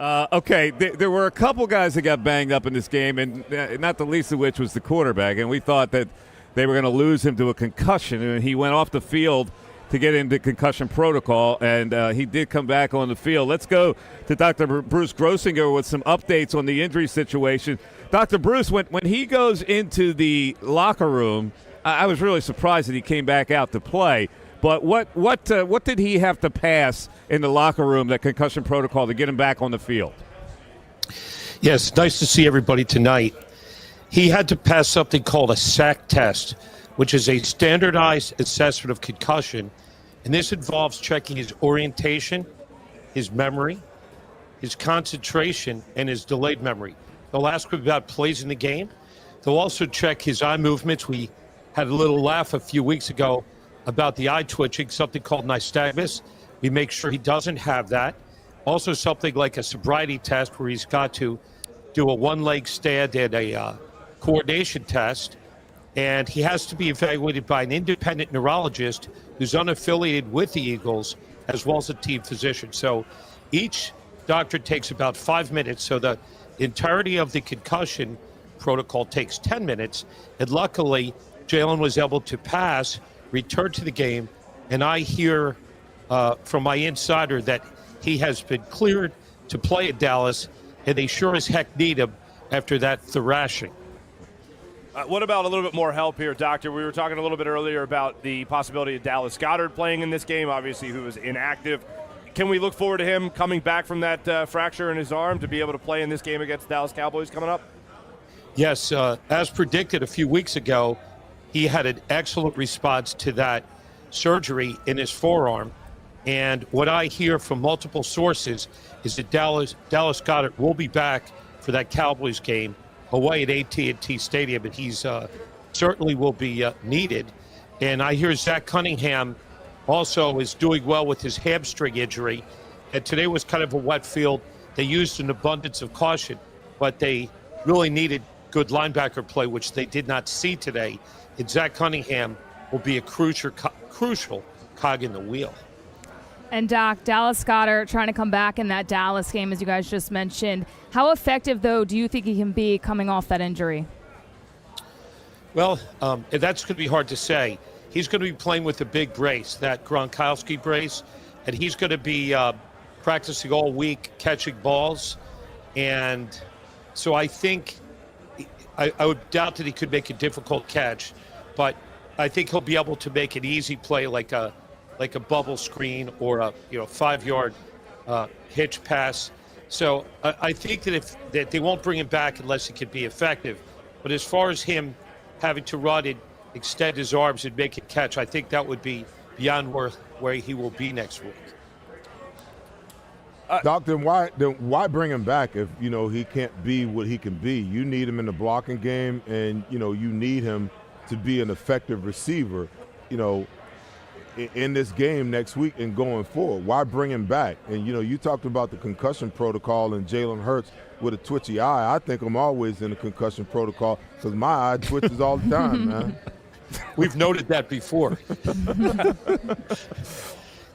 Okay, there were a couple guys that got banged up in this game, and not the least of which was the quarterback. And we thought that they were going to lose him to a concussion, and he went off the field to get into concussion protocol, and he did come back on the field. Let's go to Dr. Bruce Grossinger with some updates on the injury situation. Dr. Bruce, when he goes into the locker room, I was really surprised that he came back out to play. But what did he have to pass in the locker room, that concussion protocol, to get him back on the field? Yes, nice to see everybody tonight. He had to pass something called a SAC test, which is a standardized assessment of concussion, and this involves checking his orientation, his memory, his concentration, and his delayed memory. They'll ask him about plays in the game. They'll also check his eye movements. We had a little laugh a few weeks ago about the eye twitching, something called nystagmus. We make sure he doesn't have that. Also something like a sobriety test where he's got to do a one-leg stand and a coordination test. And he has to be evaluated by an independent neurologist who's unaffiliated with the Eagles, as well as a team physician. So each doctor takes about 5 minutes. So the entirety of the concussion protocol takes 10 minutes. And luckily, Jalen was able to pass, return to the game, and I hear from my insider that he has been cleared to play at Dallas, and they sure as heck need him after that thrashing. What about a little bit more help here, Doctor? We were talking a little bit earlier about the possibility of Dallas Goedert playing in this game, obviously, who was inactive. Can we look forward to him coming back from that fracture in his arm to be able to play in this game against the Dallas Cowboys coming up? Yes, as predicted a few weeks ago, he had an excellent response to that surgery in his forearm. And what I hear from multiple sources is that Dallas Goedert will be back for that Cowboys game away at AT&T Stadium, and he's certainly will be needed. And I hear Zach Cunningham also is doing well with his hamstring injury. And today was kind of a wet field. They used an abundance of caution, but they really needed good linebacker play, which they did not see today. And Zach Cunningham will be a crucial cog in the wheel. And Doc, Dallas Goedert trying to come back in that Dallas game, as you guys just mentioned. How effective, though, do you think he can be coming off that injury? Well, that's going to be hard to say. He's going to be playing with a big brace, that Gronkowski brace, and he's going to be practicing all week catching balls. And so I think I would doubt that he could make a difficult catch, but I think he'll be able to make an easy play like a bubble screen or a 5-yard hitch pass. So I think that they won't bring him back unless he can be effective. But as far as him having to run and extend his arms and make a catch, I think that would be beyond where he will be next week. Doctor, why bring him back if he can't be what he can be? You need him in the blocking game, and you need him to be an effective receiver. In this game next week and going forward. Why bring him back? And, you talked about the concussion protocol and Jalen Hurts with a twitchy eye. I think I'm always in the concussion protocol because my eye twitches all the time, man. We've noted that before.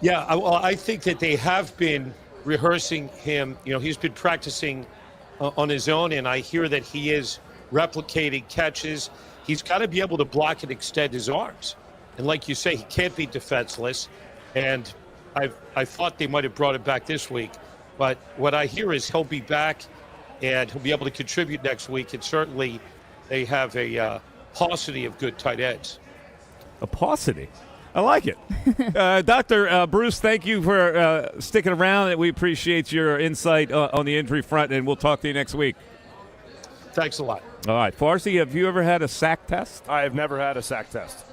Yeah, well, I think that they have been rehearsing him. He's been practicing on his own, and I hear that he is replicating catches. He's got to be able to block and extend his arms. And like you say, he can't be defenseless. And I thought they might have brought him back this week. But what I hear is he'll be back and he'll be able to contribute next week. And certainly they have a paucity of good tight ends. A paucity? I like it. Dr. Bruce, thank you for sticking around. We appreciate your insight on the injury front, and we'll talk to you next week. Thanks a lot. All right. Farsi, have you ever had a SAC test? I have never had a SAC test.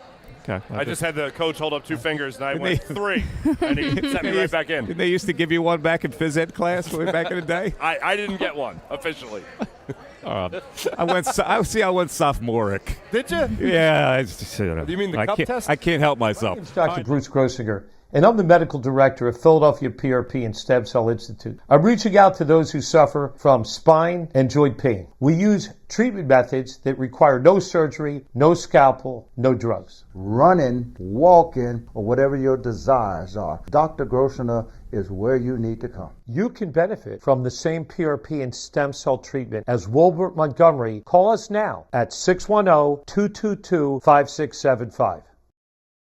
Okay. I just had the coach hold up 2 fingers, and I went 3, and he set me right back in. Didn't they used to give you one back in phys ed class way back in the day? I didn't get one, officially. I went sophomoric. Did you? Yeah. Do you mean the cup test? I can't help myself. My name's Dr. Bruce Grossinger, and I'm the medical director of Philadelphia PRP and Stem Cell Institute. I'm reaching out to those who suffer from spine and joint pain. We use treatment methods that require no surgery, no scalpel, no drugs. Running, walking, or whatever your desires are, Dr. Grossinger is where you need to come. You can benefit from the same PRP and stem cell treatment as Wilbert Montgomery. Call us now at 610-222-5675.